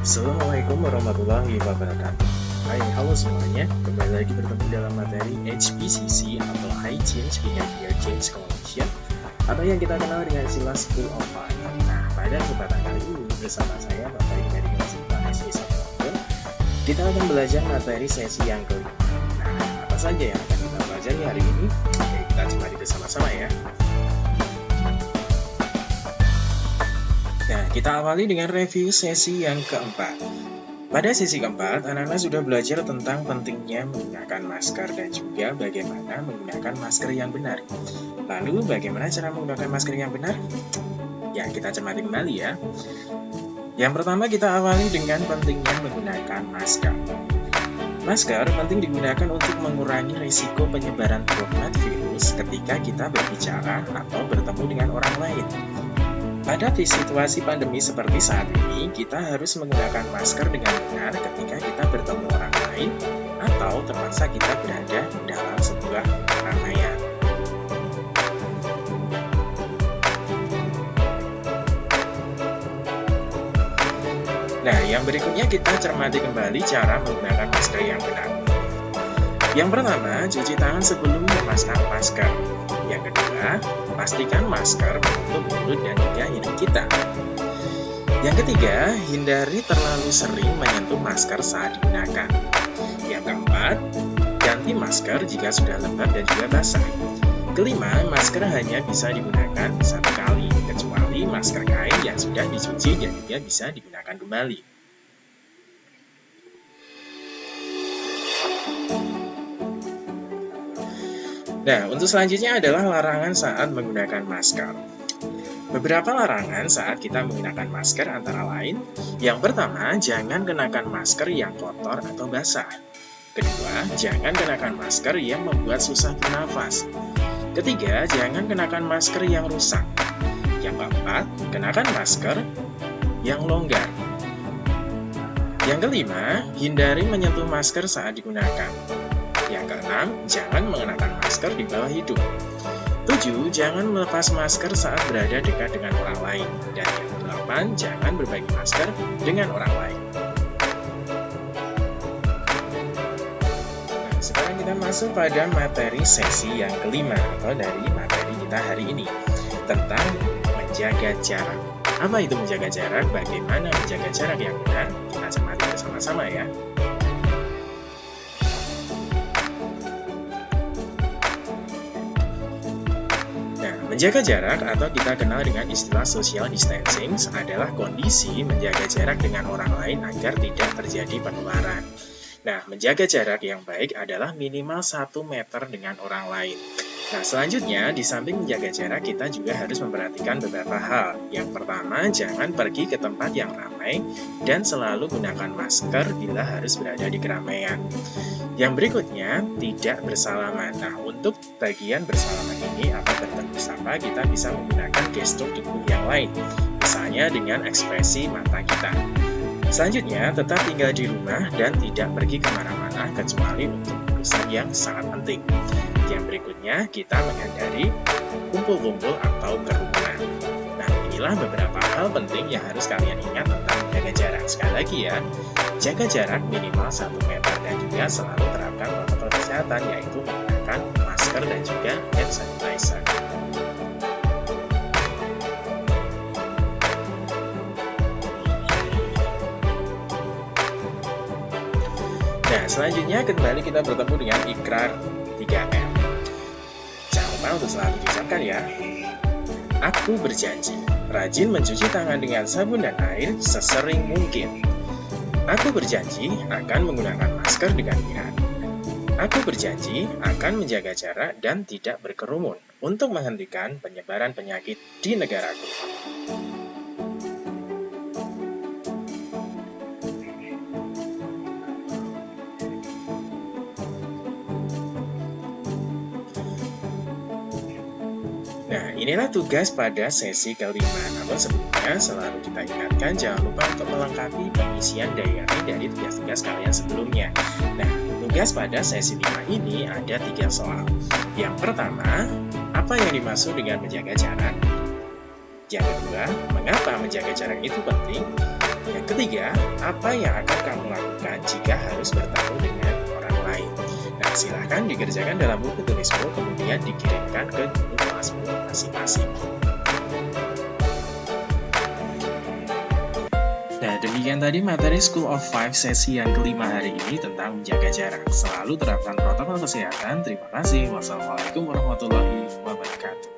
Assalamualaikum warahmatullahi wabarakatuh. Hai, halo semuanya. Kembali lagi bertemu dalam materi HPCC atau High Change Behavior Change Coalition atau yang kita kenal dengan istilah School of Five. Nah, pada kesempatan kali ini bersama saya Bapak Ibu dari kelas IPS SD 1, kita akan belajar materi sesi yang kelima. Nah, apa saja yang akan kita pelajari hari ini? Oke, kita cermati bersama-sama ya. Nah, kita awali dengan review sesi yang keempat. Pada sesi keempat, anak-anak sudah belajar tentang pentingnya menggunakan masker dan juga bagaimana menggunakan masker yang benar. Lalu, bagaimana cara menggunakan masker yang benar? Ya, kita cermati kembali ya. Yang pertama, kita awali dengan pentingnya menggunakan masker. Masker penting digunakan untuk mengurangi risiko penyebaran droplet virus ketika kita berbicara atau bertemu dengan orang lain. Pada situasi pandemi seperti saat ini, kita harus menggunakan masker dengan benar ketika kita bertemu orang lain atau terpaksa kita berada dalam sebuah keramaian. Nah, yang berikutnya kita cermati kembali cara menggunakan masker yang benar. Yang pertama, cuci tangan sebelum memasang masker. Yang kedua, pastikan masker menutup mulut dan juga hidung kita. Yang ketiga, hindari terlalu sering menyentuh masker saat digunakan. Yang keempat, ganti masker jika sudah lembab dan juga basah. Kelima, masker hanya bisa digunakan satu kali, kecuali masker kain yang sudah dicuci dan juga bisa digunakan kembali. Nah, untuk selanjutnya adalah larangan saat menggunakan masker. Beberapa larangan saat kita menggunakan masker antara lain, yang pertama, jangan kenakan masker yang kotor atau basah. Kedua, jangan kenakan masker yang membuat susah bernafas. Ketiga, jangan kenakan masker yang rusak. Yang keempat, kenakan masker yang longgar. Yang kelima, hindari menyentuh masker saat digunakan. Yang keenam, jangan mengenakan masker di bawah hidung. 7. Jangan melepas masker saat berada dekat dengan orang lain. Dan yang 8, jangan berbagi masker dengan orang lain. Nah, sekarang kita masuk pada materi sesi yang kelima atau dari materi kita hari ini tentang menjaga jarak. Apa itu menjaga jarak? Bagaimana menjaga jarak yang benar? Kita cermati bersama-sama ya. Menjaga jarak atau kita kenal dengan istilah social distancing adalah kondisi menjaga jarak dengan orang lain agar tidak terjadi penularan. Nah, menjaga jarak yang baik adalah minimal 1 meter dengan orang lain. Nah, selanjutnya, di samping menjaga jarak, kita juga harus memperhatikan beberapa hal. Yang pertama, jangan pergi ke tempat yang ramai dan selalu gunakan masker bila harus berada di keramaian. Yang berikutnya, tidak bersalaman. Nah, untuk bagian bersalaman ini atau bertemu sapa, kita bisa menggunakan gestur tubuh yang lain, misalnya dengan ekspresi mata kita. Selanjutnya, tetap tinggal di rumah dan tidak pergi kemana-mana kecuali untuk urusan yang sangat penting. Yang berikutnya, kita menghindari kumpul-kumpul atau kerumunan. Nah, inilah beberapa hal penting yang harus kalian ingat tentang menjaga jarak. Sekali lagi ya, jaga jarak minimal 1 meter dan juga selalu terapkan protokol kesehatan, yaitu menggunakan masker dan juga hand sanitizer. Nah, selanjutnya kembali kita bertemu dengan ikrar 3M. Jangan lupa untuk selalu diucapkan ya. Aku berjanji, rajin mencuci tangan dengan sabun dan air sesering mungkin. Aku berjanji akan menggunakan masker dengan benar. Aku berjanji akan menjaga jarak dan tidak berkerumun untuk menghentikan penyebaran penyakit di negaraku. Nah, inilah tugas pada sesi kelima. Namun sebelumnya, selalu kita ingatkan jangan lupa untuk melengkapi pengisian diary dari tugas-tugas kalian sebelumnya. Nah, tugas pada sesi 5 ini ada 3 soal. Yang pertama, apa yang dimaksud dengan menjaga jarak? Yang kedua, mengapa menjaga jarak itu penting? Yang ketiga, apa yang akan kamu lakukan jika harus bertemu dengan orang lain? Nah, silahkan dikerjakan dalam buku tulismu, kemudian dikirimkan ke guru kelasmu masing-masing. Nah, demikian tadi materi School of Five sesi yang kelima hari ini tentang menjaga jarak. Selalu terapkan protokol kesehatan. Terima kasih. Wassalamualaikum warahmatullahi wabarakatuh.